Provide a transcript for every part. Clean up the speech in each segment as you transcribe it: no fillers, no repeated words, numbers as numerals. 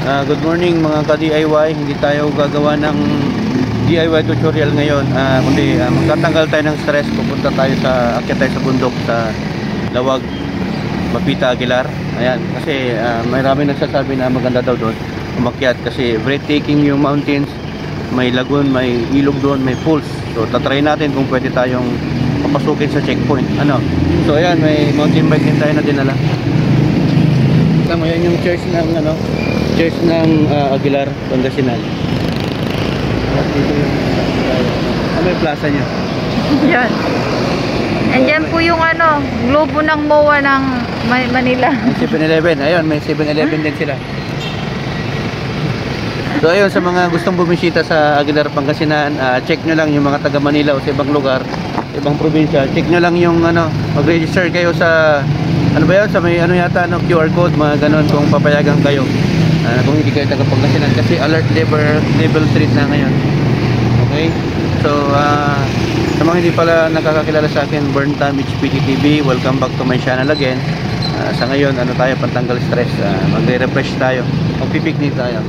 Good morning mga ka-DIY. Hindi tayo gagawa ng DIY tutorial ngayon, kundi magtatanggal tayo ng stress. Pupunta tayo akyat tayo sa bundok sa Lawag, Mapita, Aguilar. Ayan, kasi maraming nagsasabi na maganda daw doon umakyat kasi breathtaking yung mountains. May lagoon, may ilog doon, may pools. So tatry natin kung pwede tayong papasukin sa checkpoint. So ayan, may mountain bike din tayo na dinala. Tama yan yung church ng Aguilar, Pangasinan. At dito yung may plaza niya. Yan. Andyan po yung globo ng MOA ng Manila. 7-Eleven. Ayun, may 7-Eleven din sila. So ayun, sa mga gustong bumisita sa Aguilar, Pangasinan, check nyo lang yung mga taga Manila o sa ibang lugar, ibang probinsya. Check nyo lang yung mag-register kayo sa sa may yata QR code, mga ganon, kung papayagan kayo. Kung hindi kayo taga Pangasinan, kasi alert level 3 na ngayon. Okay? So sa mga hindi pala nakakakilala sa akin, Burn Time HPT TV, welcome back to my channel again. Sa ngayon, tayo, pantanggal stress, magre-refresh tayo, magpipiknik tayo.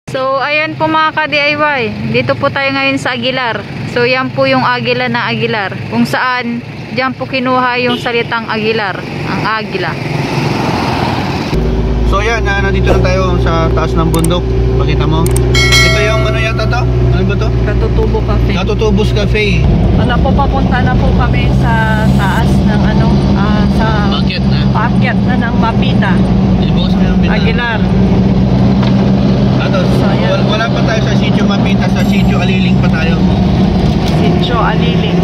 So ayan po mga ka-DIY, dito po tayo ngayon sa Aguilar. So yan po yung Agila ng Aguilar, kung saan diyan po kinuha yung salitang Aguilar, ang Agila. So yan, nandito na tayo sa taas ng bundok. Pakita mo. Ito yung yata to? Ano ba to? Katutubo Cafe. Katutubos Cafe. Papunta na po kami sa taas ng sa paakyat na ng Mapita, Aguilar. Wala pa tayo sa Sitio Mapita, sa Sitio Aliling pa tayo. Sitio Aliling.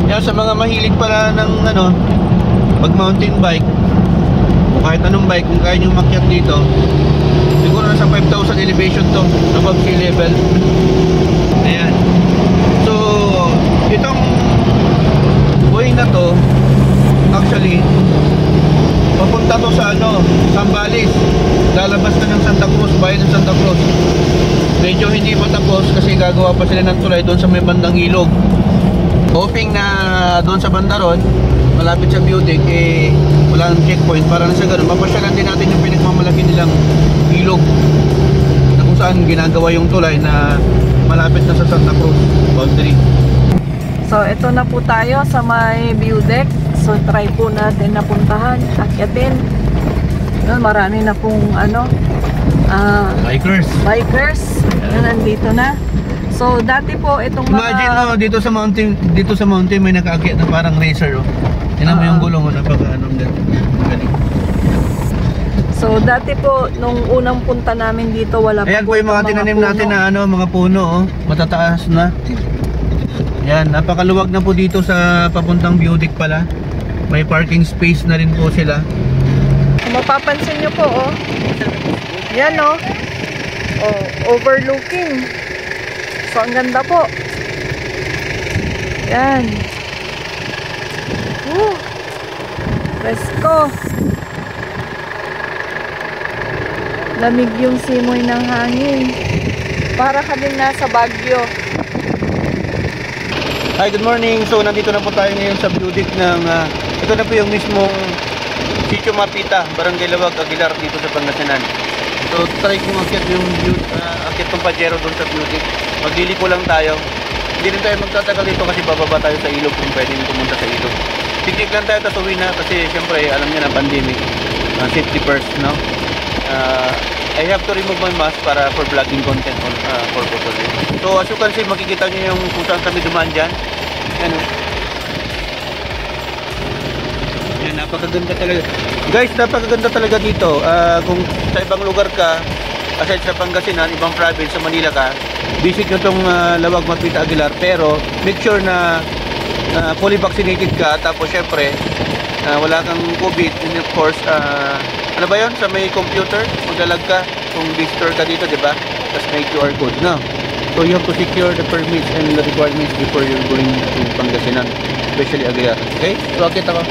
Yan, sa mga mahilig pala ng pag mountain bike o kahit anong bike, kung kaya nyo makyat dito, siguro nasa 5,000 elevation to, above sea level. Ayan. So itong way na to, actually papunta to sa Zambales, lalabas na ng Santa Cruz, bayan ng Santa Cruz. Medyo hindi pa tapos kasi gagawa pa sila ng tulay doon sa may bandang ilog. Hoping na doon sa bandaron, malapit sa Beautic, walang checkpoint, para na sa ganun mapasyalan din natin yung pinagmamalaki nilang ilog na kung saan ginagawa yung tulay na malapit na sa Santa Cruz boundary. So ito na po tayo sa may view deck. So try po natin na puntahan, akyatin. Marami na pong bikers na nandito na. So dati po itong imagine mo dito sa mountain may nakaakyat na parang racer. Tingnan mo yung gulong galing. So dati po nung unang punta namin dito wala pa. Ayan po yung mga tinanim natin na mga puno, matataas na. Ayan, napakaluwag na po dito sa papuntang Beautic pala. May parking space na rin po sila. Mapapansin nyo po yan overlooking. So ang ganda po. Yan. Presko. Lamig yung simoy ng hangin. Para kaming nasa Baguio. Hi, good morning. So nandito na po tayo ngayon sa Beautic ng ito na po yung mismong Sitio Mapita, Barangay Lawag, Aguilar, dito sa Pangasinan. So try kong akyat yung akyat ng Pajero doon sa Beautic. Magliliko lang tayo. Hindi rin tayo magtatagal dito kasi bababa tayo sa ilog kung pwedeng pumunta sa ilog. Picnic lang tayo, tapos uwi na kasi syempre alam niya na pandemic. Safety first, no? I have to remove my mask for vlogging content for purposes. So as you can see, makikita niyo yung kung saan kami dumaan dyan. Yan, napakaganda talaga. Guys, napakaganda talaga dito. Kung sa ibang lugar ka, aside sa Pangasinan, ibang province, sa Manila ka, visit nyo itong Lawag Mapita Aguilar, pero make sure na fully vaccinated ka, tapos syempre wala kang COVID, and of course ano ba yun, sa may computer maglalag ka kung visitor ka dito, diba? Tapos may QR code, no? So you have to secure the permits and the requirements before you're going to Pangasinan, especially Aguilar. Okay? So akit ako.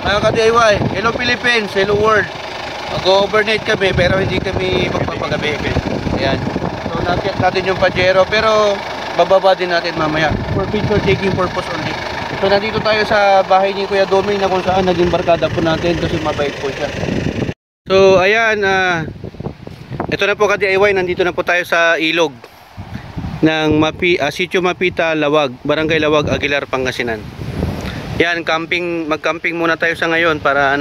Mga ka-DIY, hello Philippines, hello world. Mag-overnight kami pero hindi kami magpapagabi. Ayan. So nakit natin yung Pajero pero bababa din natin mamaya for picture taking purpose only. So nandito tayo sa bahay ni Kuya Doming na kung saan naging barkada po natin kasi mabait po siya. So ayan, ito na po ka-DIY, nandito na po tayo sa ilog ng Sitio Mapita, Lawag, Barangay Lawag, Aguilar, Pangasinan. Yan, mag-camping muna tayo sa ngayon para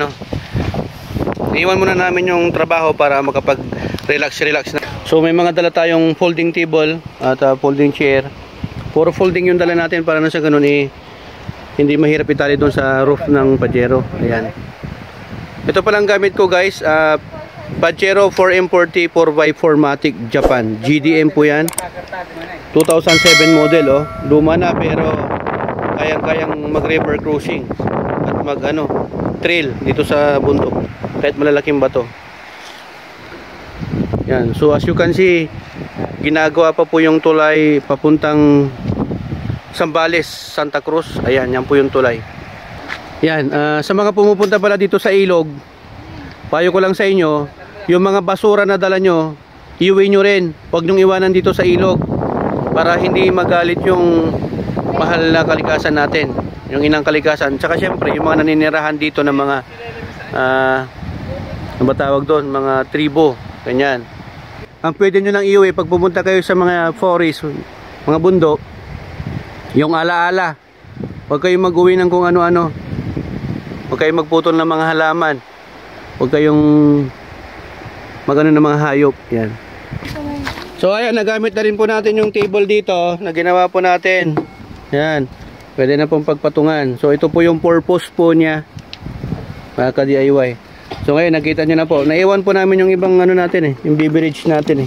iwan muna namin yung trabaho para makapag-relax na. So may mga dala tayong folding table at folding chair. Puro folding yung dala natin para na sa ganun hindi mahirap itali doon sa roof ng Pajero. Ayan. Ito palang gamit ko guys, Pajero 4M40 4x4 Matic Japan. GDM po yan. 2007 model, oh. Luma na pero kayang mag-river cruising at trail dito sa bundok kahit malalaking bato. Yan. So as you can see, ginagawa pa po yung tulay papuntang Zambales, Santa Cruz. Ayan, yan po yung tulay. Yan, sa mga pumupunta pala dito sa ilog, payo ko lang sa inyo, yung mga basura na dala nyo, iuwi nyo rin. Huwag nyong iwanan dito sa ilog para hindi magalit yung mahal na kalikasan natin, yung inang kalikasan. Tsaka syempre yung mga naninirahan dito ng mga ano ba tawag doon, mga tribo, ganyan. Ang pwede nyo lang iuwi pag pumunta kayo sa mga forest, mga bundok, yung alaala. Huwag kayong mag-uwi ng kung ano-ano, huwag kayong magputol ng mga halaman, huwag kayong magano ng mga hayop. Yan. So ayan, nagamit na rin po natin yung table dito na ginawa po natin. Yan, pwede na pong pagpatungan. So ito po yung purpose po niya, mga ka-DIY. So ngayon nakita nyo na po, naiwan po namin yung ibang natin yung beverage natin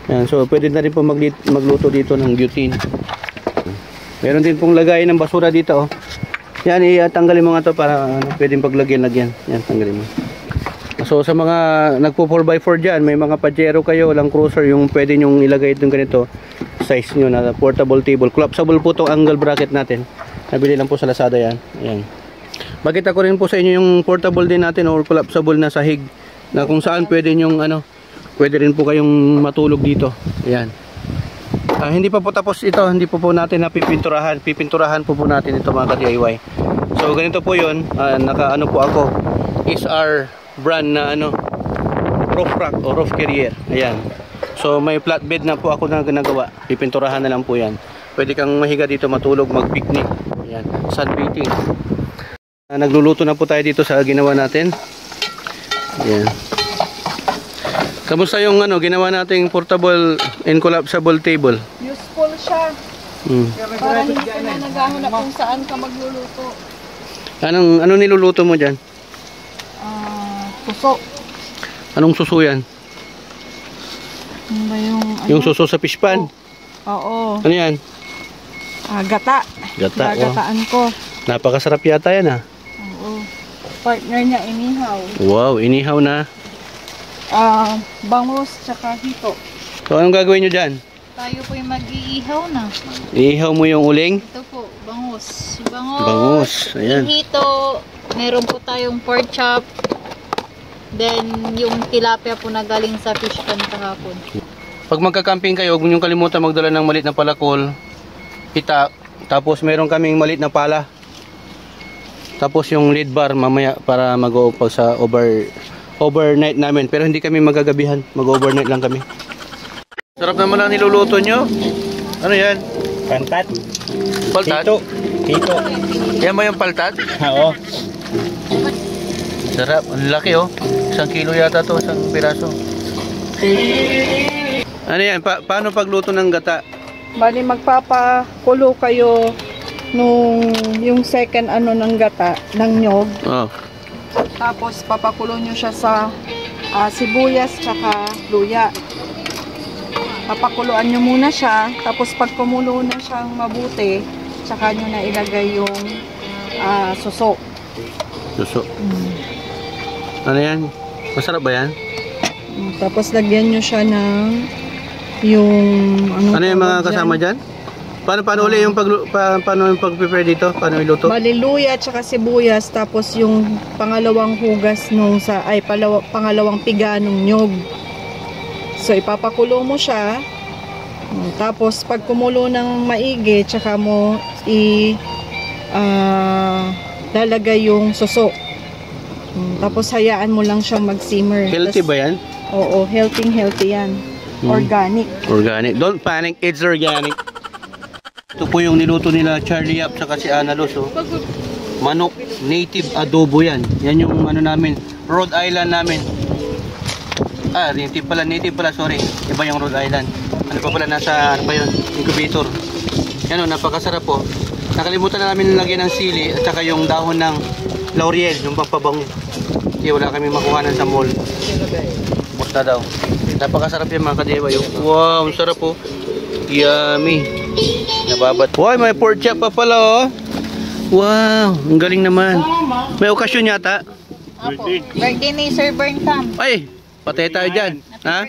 Yan, so pwede na rin po magluto dito ng butane. Meron din pong lagay ng basura dito, oh. Yan, tanggalin mo nga to para pwedeng paglagyan-lagyan. Yan, tanggalin mo. So sa mga nagpo 4x4 dyan, may mga Pajero kayo, Land Cruiser, yung pwede nyong ilagay itong ganito size nyo na portable table. Collapsible po itong angle bracket natin. Nabili lang po sa Lazada yan. Ayan. Makita ko rin po sa inyo yung portable din natin or collapsible na sahig na kung saan pwede nyong pwede rin po kayong matulog dito. Ayan. Hindi pa po tapos ito, hindi po natin napipinturahan. Pipinturahan po natin ito mga ka-DIY. So ganito po yun. Naka po ako, SR brand na roof rack o roof carrier. Ayan. So may flatbed na po ako na ginagawa. Pipinturahan na lang po yan. Pwede kang mahiga dito, matulog, mag-picnic. Ayan. Sunbathing. Nagluluto na po tayo dito sa ginawa natin. Ayan. Kamusta yung ginawa nating portable and collapsible table? Useful siya. Para hindi ka na naghahanap kung saan ka magluluto. Anong niluluto mo dyan? Suso. Anong suso yan? Ano ba yung suso sa fish pan? Oo. Ano yan? Gata. Gata. Gagataan ko. Napakasarap yata yan Oo. Partner niya inihaw. Wow, inihaw na. Bangus tsaka hito. So anong gagawin nyo dyan? Tayo po yung mag-iihaw na. Iihaw mo yung uling? Ito po, bangus. Bangus, ayan. Hito, meron po tayong pork chop. Then yung tilapia po na galing sa fish pan kahapon. Pag magka-camping kayo, huwag niyong kalimutan magdala ng maliit na palakol, pita, tapos meron kaming maliit na pala. Tapos yung lead bar mamaya para mag-o-pag sa overnight namin. Pero hindi kami magagabihan, mag-overnight lang kami. Sarap naman ang niluluto nyo. Ano yan? Paltat. Paltat? Hito. Yan ba yung paltat? Oo. Sarap, ang laki oh. 1 kilo yata to, 1 piraso. Ano yan? Paano pagluto ng gata? Bali magpapakulo kayo nung yung second ng gata, ng nyog. Oh. Tapos papakulo nyo siya sa sibuyas tsaka luya. Papakuluan nyo muna siya. Tapos pag kumulo na siyang mabuti, tsaka nyo na ilagay yung suso. Suso. Ano yan? Masarap ba yan? Tapos lagyan nyo siya ng yung ano yung mga kasama dyan? Paano uli yung paano yung pag-prepare dito? Paano iluto? Bali luya tsaka sibuyas, tapos yung pangalawang hugas nung pangalawang piga nung nyog. So ipapakulo mo siya. Tapos pag kumulo ng maigi, tsaka mo lalagay yung suso. Tapos hayaan mo lang siyang mag-simmer. Healthy ba yan? Oo, healthy yan. Organic. Organic. Don't panic, it's organic. Ito po yung niluto nila Charlie Yap saka si Ana Luz. Manok, native adobo yan. Yan yung ano namin, Rhode Island namin. Native pala, sorry. Iba yung Rhode Island. Ano pa pala, nasa, ano pa yun, incubator. Yan o, napakasarap po. Nakalimutan na namin lagyan ng sili at saka yung dahon ng laurel, yung pampabango. Kasi wala kami makuhanan sa mall. Basta daw. Napakasarap yan mga ka-DIY. Wow, ang sarap po. Yummy. Nababat. Wow, may pork chop pa pala oh. Wow, ang galing naman. May okasyon yata. Birthday ni Sir Burnham. Ay, patay tayo dyan. Ha?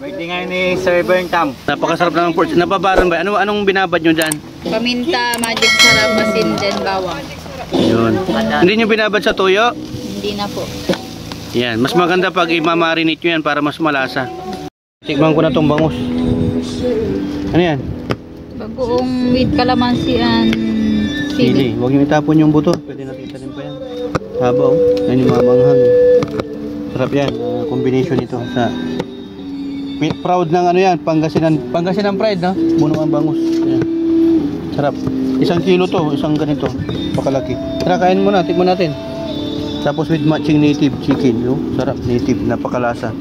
Birthday nga ni Sir Burnham. Napakasarap naman pork chop. Napabaran ba? Anong binabad nyo dyan? Paminta, magic sarap, asin, then bawang. Yun. Hindi nyo binabad sa toyo? Hindi na po. Yan, mas maganda pag i-marinate nyo yan para mas malasa. Tikman ko na tong bangus. Ano yan? Bagoong with calamansi and Sili. Huwag nyo itapon yung buto. Pwede natin itanim pa yan. Habaw. Yan yung mga manghang. Sarap yan. Combination ito sa proud ng ano yan. Pangasinan pride no? Buno ang bangus. Yan. Sarap. 1 kilo to. Isang ganito. Pakalaki. Tara kain muna. Tikman natin. Tapos with matching native chicken. Yung sarap. Native. Napakalasa.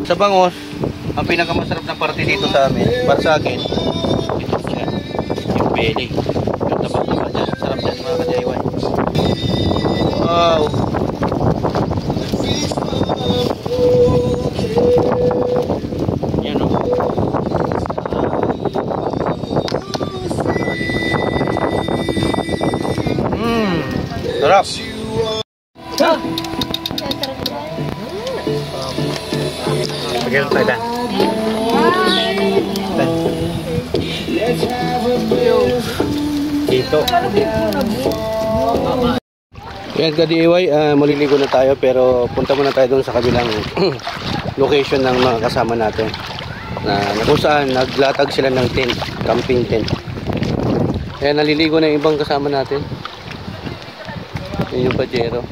Sa bangus, ang pinakamasarap na parte dito sa amin, para sa akin, ito siya. Yung belly. Yung tabak-tabak dyan. Sarap dyan mga ka-DIY. Wow! Yan o. Sarap! Pagkakal tayo na. Dito. Yan ka-DIY, maliligo na tayo pero punta muna tayo doon sa kabilang location ng mga kasama natin na kung saan naglatag sila ng tent, camping tent. Kaya naliligo na yung ibang kasama natin. Yan yung pajero.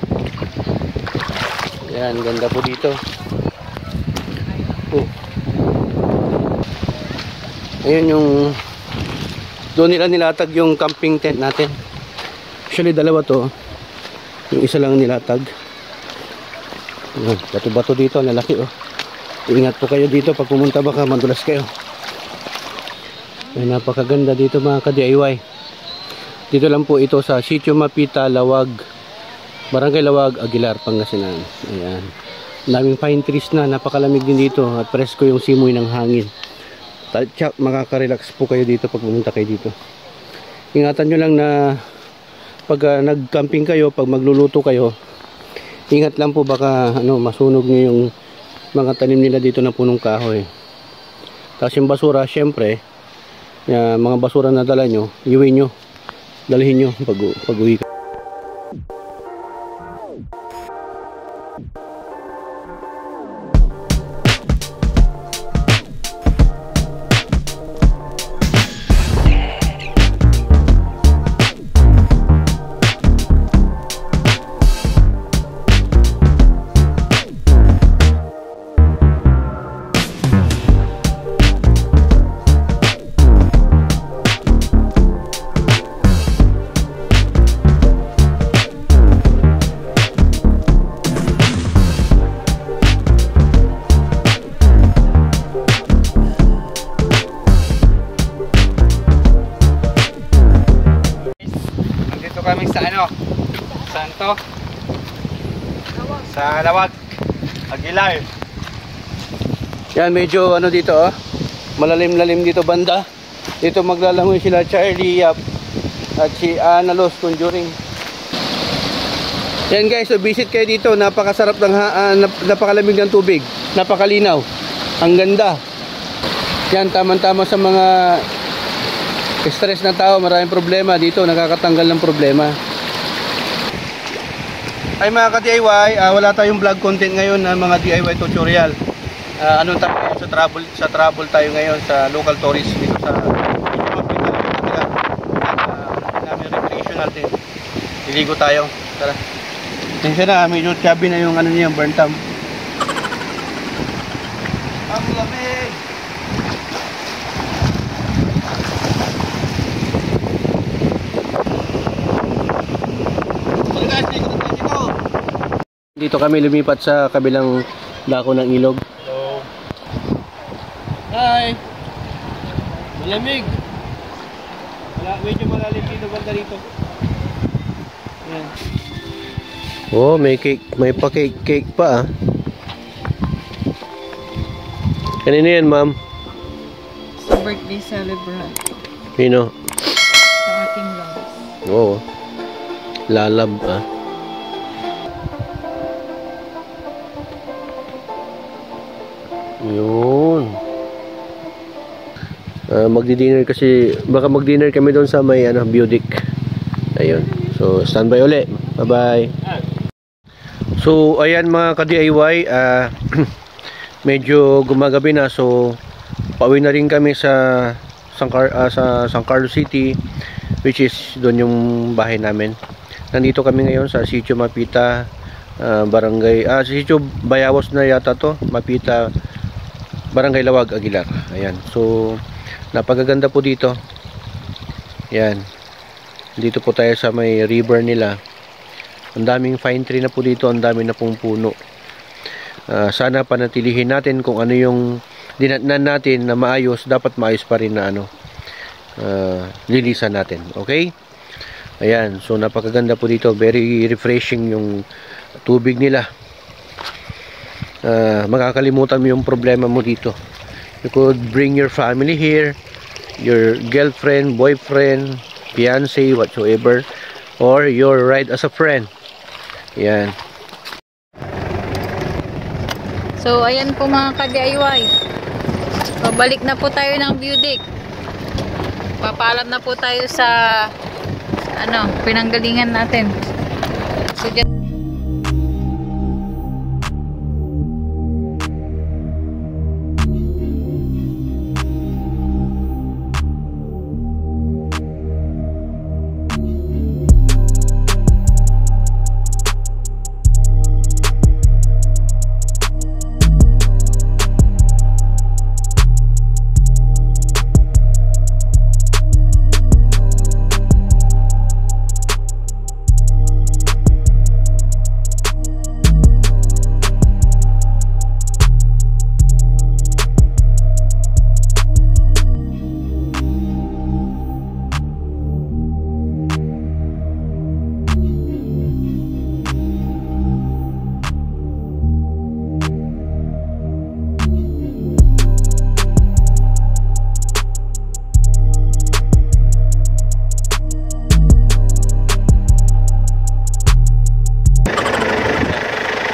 Yan, ganda po dito. Ayun yung doon nila nilatag yung camping tent natin. Actually dalawa to. Yung isa lang nilatag. Bato-bato dito, lalaki oh. Ingat po kayo dito pag pumunta, baka madulas kayo. Ay, napakaganda dito mga ka-DIY. Dito lang po ito sa Sitio Mapita, Lawag, Barangay Lawag, Aguilar, Pangasinan. Ayan. Daming pine trees na, napakalamig din dito at presko yung simoy ng hangin. Tsak, makaka-relax po kayo dito pag pumunta kayo dito. Ingatan nyo lang na pag nag-camping kayo, pag magluluto kayo, ingat lang po baka masunog nyo yung mga tanim nila dito na punong kahoy. Tapos yung basura, syempre, mga basura na dala nyo, iuwi nyo, dalhin nyo pag uwi kayo. Kami sa Santo. Sa Lawag, Aguilar. Yan, medyo ano dito oh. Malalim-lalim dito banda. Dito maglalangoy sila Charlie Yap at si Ana Los Conjuring. Yan guys, so visit kayo dito. Napakasarap ng napakalamig ng tubig. Napakalinaw. Ang ganda. Yan, tamang-tama sa mga stress na tao, maraming problema dito, nakakatanggal ng problema. Ay mga ka-DIY, wala tayong vlog content ngayon na mga DIY tutorial. Ano tayo ngayon sa travel tayo ngayon sa local tourist dito sa namin recreational din. Iligo tayo. Tara. Tingnan na, medyo chubby na yung ano niya, burn thumb. Ang lamig! Dito kami lumipat sa kabilang dako ng ilog. Hello. Hi. Malamig. Medyo malalim dito banda rito. Ayan. Oh, may cake, may pa-cake pa ah. Kanina yan, ma'am? Sa birthday celebrant. Sino? Sa ating loves. Oo. Lalab ah. Yun. Magdi-dinner kasi, baka mag-dinner kami doon sa may Budik. Ayun. So, standby uli. Bye-bye. So, ayan mga ka-DIY, medyo gumagabi na. So, pauwi na rin kami sa San Carlos City, which is doon yung bahay namin. Nandito kami ngayon sa Sitio Mapita, Barangay, Sitio Bayawas na yata to, Mapita, Barangay Lawag, Aguilar. Ayan. So, napakaganda po dito. Ayan. Dito po tayo sa may river nila. Ang daming fine tree na po dito, ang dami na pong puno. Sana panatilihin natin kung ano yung dinatnan natin na maayos, dapat maayos pa rin na lilisan natin. Okay? Ayan, so napakaganda po dito, very refreshing yung tubig nila. Makakalimutan mo yung problema mo dito. You could bring your family here, your girlfriend, boyfriend, fiancé, whatsoever, or your ride as a friend. Yan. So, ayan po mga ka-DIY. Pabalik na po tayo ng Budik. Papaalam na po tayo sa pinanggalingan natin. So,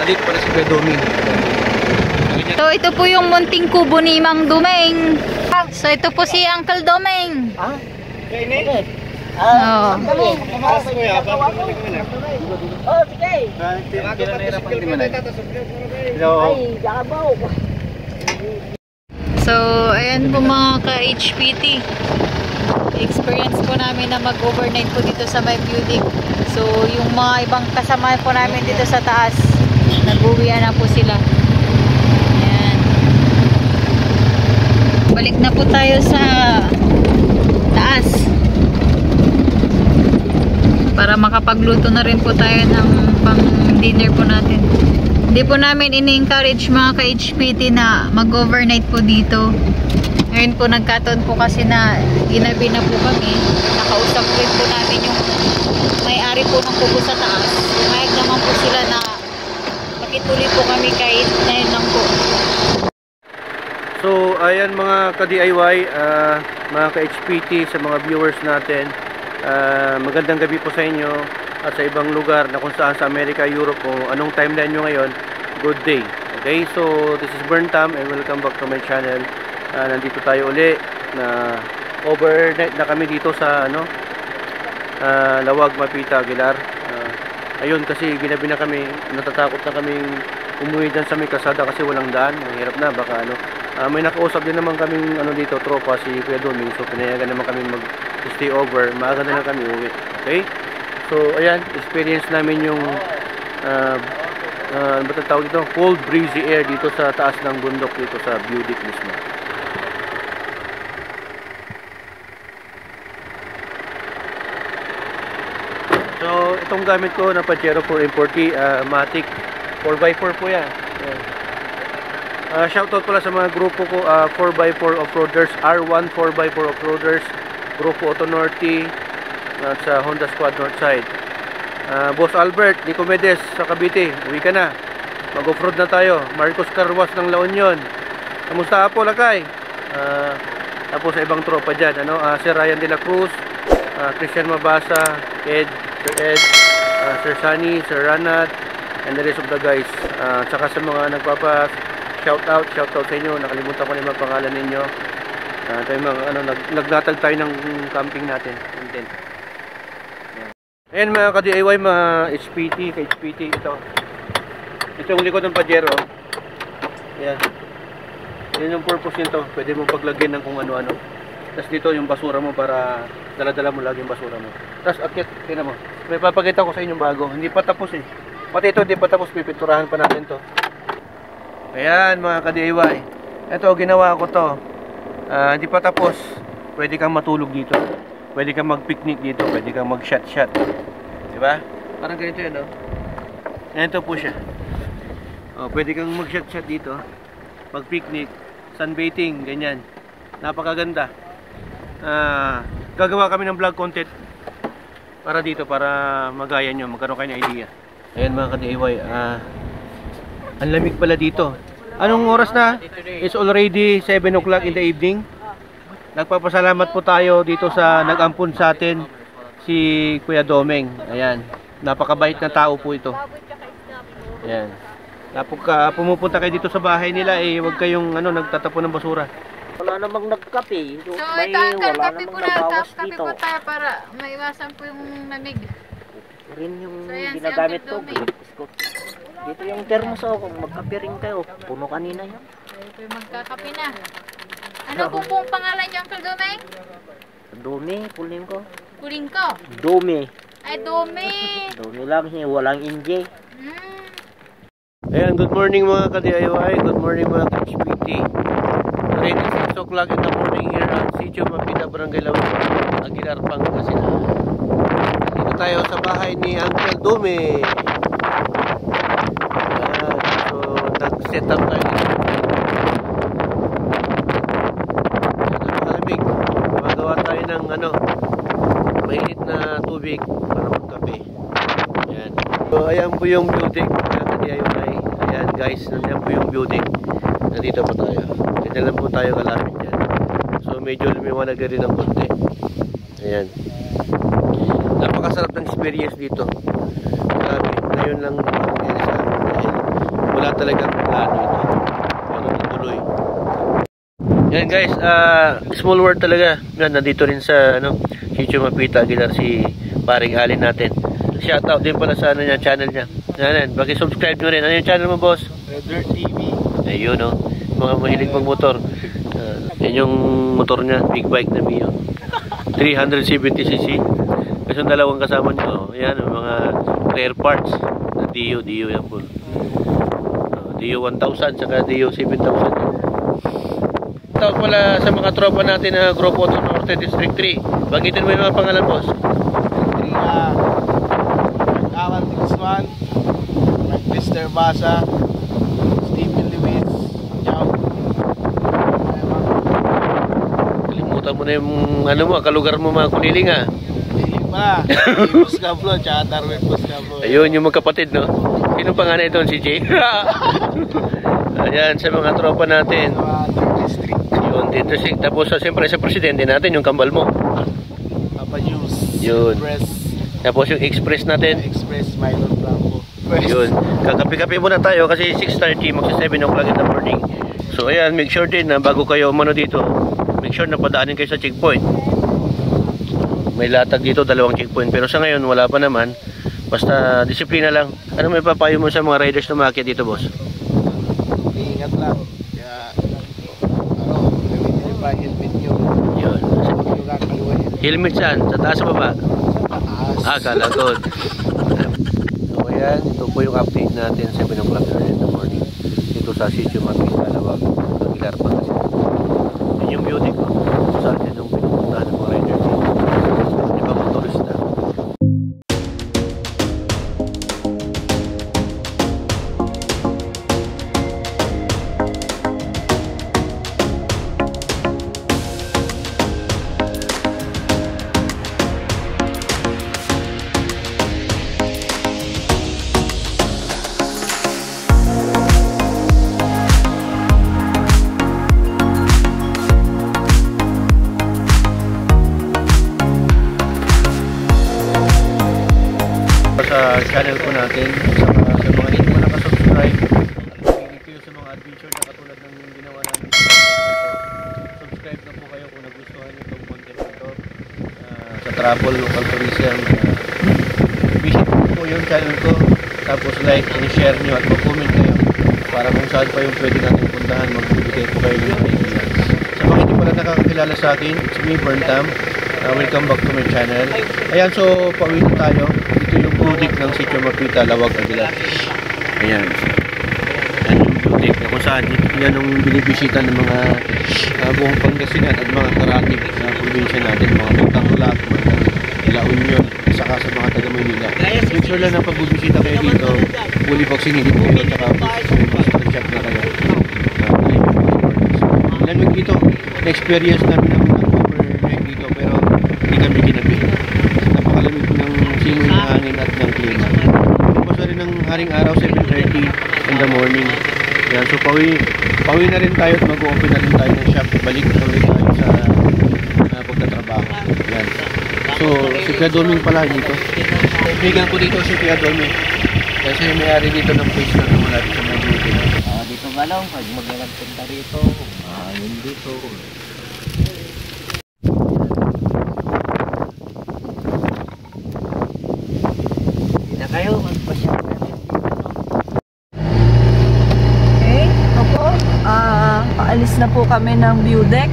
Dito pala si Kuya Doming. So, ito po yung munting kubo ni Mang Domeng. So, ito po si Uncle Domeng. Kainin? Oo. So, ayan po mga ka-HPT. Experience po namin na mag-overnight po dito sa may Budik. So, yung mga ibang kasama po namin dito sa taas, nag-uwian na po sila. Ayan. Balik na po tayo sa taas. Para makapagluto na rin po tayo ng pang-dinner po natin. Hindi po namin ini-encourage mga ka-HPT na mag-overnight po dito. Ngayon po nagkataon po kasi na ginabi na po kami. Nakausap rin po namin yung may-ari po ng kubo sa taas. Umayag naman po sila na ituloy po kami kahit ngayon lang po. So ayan mga ka-DIY, mga ka-HPT, sa mga viewers natin, magandang gabi po sa inyo at sa ibang lugar na kung saan sa Amerika, Europe o anong timeline nyo ngayon, good day. Okay, so this is Burntam and welcome back to my channel. Nandito tayo uli na overnight na kami dito sa Lawag, Mapita, Aguilar. Ayun, kasi ginabi na kami, natatakot na kaming umuwi dyan sa may kasada kasi walang daan, ang hirap na, baka may nakausap din naman kaming dito, tropa, si Kuya Doming, so pinayagan naman kami mag-stay over, maaga na lang kami uwi. Okay, so ayan, experience namin yung ano ba tawag dito? Cold breezy air dito sa taas ng bundok dito sa Budik mismo. So itong gamit ko na Pajero 4M40 Matic 4x4 po yan. Shoutout pala sa mga grupo ko, 4x4 Offroaders, R1 4x4 Offroaders, Grupo Auto Norte at sa Honda Squad Northside. Boss Albert, Nicomedes sa Cavite, uwi ka na. Mag-offroad na tayo. Marcos Carwas ng La Union. Kamusta po, Lakay? Tapos sa ibang tropa dyan, Sir Ryan De La Cruz, Christian Mabasa, Ed, Sir Sunny, Sir Ranat, and the rest of the guys. Tsaka sa mga nagpapa shoutout sa inyo. Nakalimutan ko na yung mga pangalan ninyo. Tayo mga, naglatag tayo ng camping natin. Content. Ayan mga ka-DIY, mga HPT, ka-HPT, ito yung likod ng Pajero. Ayan. Yan yung purpose nito. Pwede mong paglagyan ng kung ano-ano. Tapos dito yung basura mo para dala-dala mo lagi yung basura mo. Tapos akit, tingnan mo. May papakita ko sa inyo bago. Hindi pa tapos eh. Pati ito hindi pa tapos, pipinturahan pa natin to. Ayan mga ka-DIY. Ito, ginawa ko to. Hindi pa tapos. Pwede kang matulog dito. Pwede kang mag-picnic dito, pwede kang mag-shot-shot. Diba? Parang ganito yun, Ganito po siya. Pwede kang mag-shot-shot dito. Mag-picnic, sunbathing, ganyan. Napakaganda. Gagawa kami ng vlog content para dito, para magaya nyo, magkaroon kayo ng idea. Ayan mga ka-DIY, ang lamig pala dito. Anong oras na? It's already 7 o'clock in the evening. Nagpapasalamat po tayo dito sa nag-ampun sa atin, si Kuya Domeng. Ayan, napakabait na tao po ito. Ayan. Tapos pumupunta kayo dito sa bahay nila, huwag kayong nagtatapon ng basura. Wala namang nagkape. So ito ang kape po na, kape po tayo para maiwasan po yung lamig. Rin yung So, yan, ginagamit si ko. Uncle Dito yung thermos kung magkape rin kayo. Puno kanina yan. Ito yung magkakape na. Ano pong pangalan niyo, Uncle Domeng? Dumi, full name ko. Kuling ko. Dumi. Ay, Dumi. Dumi lang siya, walang inje. Ayan, good morning mga ka-DIY. Good morning mga ka-HPT. Already 6 o'clock in the morning here at Sitio Mapita, Barangay Lawag, Aguilar, Pangasinan. Dito tayo sa bahay ni Uncle Dumi. Ayan, so nag-set up tayo dito. Malamig. Magawa tayo ng mainit na tubig para magkape. Ayan. So ayan po yung building na DIY. Ayan guys, nandiyan po yung building. Nandito po tayo. Dito lang po tayo kalapit dyan. So medyo lumiwanag rin ng konti. Ayan. Napakasarap ng experience dito. Grabe. Ngayon lang nangyari sa akin. Dahil wala talagang plano ito. Pero natuloy. Yan guys, small world talaga. Yan, nandito rin sa Sitio Mapita, Aguilar, si paring alin natin. Shoutout din pala sa channel niya. Yan, paki-subscribe nyo rin. Ano yung channel mo, boss? Red TV. Ayun, mga mahilig pang motor. Yan yung motor niya, big bike na Mio. 370cc. Kasi yung dalawang kasama niyo, yan, mga rare parts. Dio yan po. Dio 1000, saka Dio 7000. Shoutout pala sa mga tropa natin na Grupo Auto Norte District 3. Bagitin mo yung mga pangalan, boss. Alan Tigsman, Mr. Basa, Stephen Lewis, Chow. Kalimutan mo na yung kalugar mo mga kuniling Hindi pa. Ibus Kablo, tsaka Darwin Bus Kablo. Ayun yung magkapatid, no? Sino panganay doon? Si Jay? Ayan, sa mga tropa natin. District. Yun, dito si, tapos siyempre sa presidente natin, yung kambal mo. Papa News. Yun. Express. Tapos yung express natin. Express Milo Blanco. Yun. Kakape-kape muna tayo kasi 6:30, magsa 7 o'clock in the morning. So ayan, make sure din na bago kayo umano dito, make sure na padaanin kayo sa checkpoint. May latag dito, 2 checkpoint. Pero sa ngayon, wala pa naman. Basta disiplina lang. Ano may papayo mo sa mga riders na umakyat dito, boss? Ingat lang. Kaya, gamitin niyo pa helmet niyo. Yun. Huwag niyo kakaluhin. Helmet saan? Sa taas o baba? Taas. Kalagot. So ayan, ito po yung update natin 7 o'clock in the morning. Dito sa Sitio Mapita, Lawag, Aguilar, Pangasinan. Yun yung beauty ko. Saan din yung pinupuntahan ng mga riders dito. Ibang motorista. Sa channel po natin, sa mga hindi mo nakasubscribe, makinig kayo sa mga adventure na katulad ng ginawa namin sa subscribe na po kayo kung nagustuhan nyo itong content nito. Sa travel, local tourism, visit po yung channel ko, tapos like and share nyo at mag-comment kayo para kung saan pa yung pwede natin puntahan, magbibigay po kayo ng idea. Sa mga hindi pala nakakakilala sa akin, it's me, Burntam. Welcome back to my channel. Ayan, so pauwi na tayo. Dito yung butik ng Sitio Mapita, Lawag, Aguilar. Ayan. Ayan yung butik na kung saan. Yan yung binibisita ng mga buong Pangasinan at mga karating sa probinsya natin. Mga Butangulak, mga La Union, saka sa mga taga Maynila. Make sure lang na pag bubisita kayo dito, fully vaccinated kayo at saka booster shot na kayo. Ilan mo dito, na-experience namin ng overnight dito pero hindi kami kinabi. Napakalamig ng simoy ng hangin at ng klima. Tapos na rin ng haring araw, 7:30 in the morning. Yan, so pauwi na rin tayo at mag-open na rin tayo ng shop. Balik na ulit tayo sa pagtatrabaho. Yan. So, si Kuya Doming pala dito. Kaibigan ko dito si Kuya Doming. Kasi may-ari dito ng place na mula sa mga beauty. Dito nga lang, pag maglalagpunta rito, yun dito. Hindi na kayo, magpasyal na rin. Okay, ako, paalis na po kami ng view deck.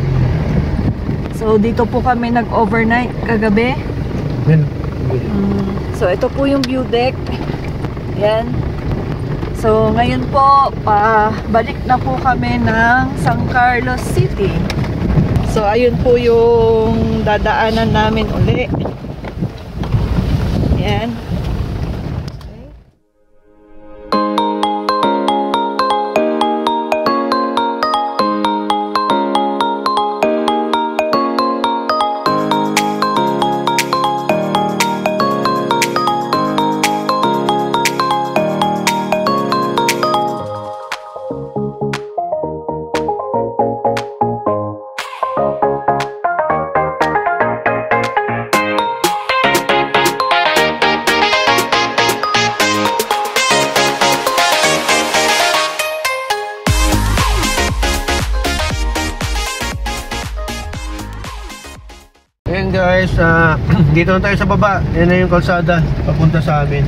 So, dito po kami nag-overnight kagabi. So, ito po yung view deck. Yan. So, ngayon po, balik na po kami ng San Carlos City. So, ayun po yung dadaanan namin uli. Yan. Ayan guys, dito na tayo sa baba. Yan na yung kalsada papunta sa amin.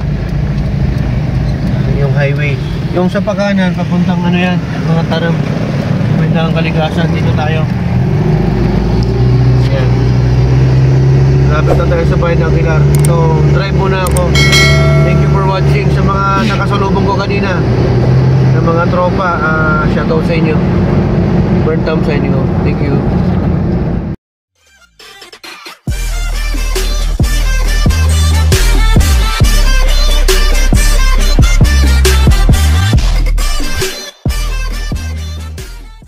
Yung highway. Yung sa pakanan papuntang ano yan, mga taram. May ng Kaligasan. Dito tayo. Ayan. Lapit na tayo sa bayan ng Aguilar. So, drive muna ako. Thank you for watching. Sa mga nakasalubong ko kanina, ng mga tropa, shoutout sa inyo. Burntam sa inyo. Thank you.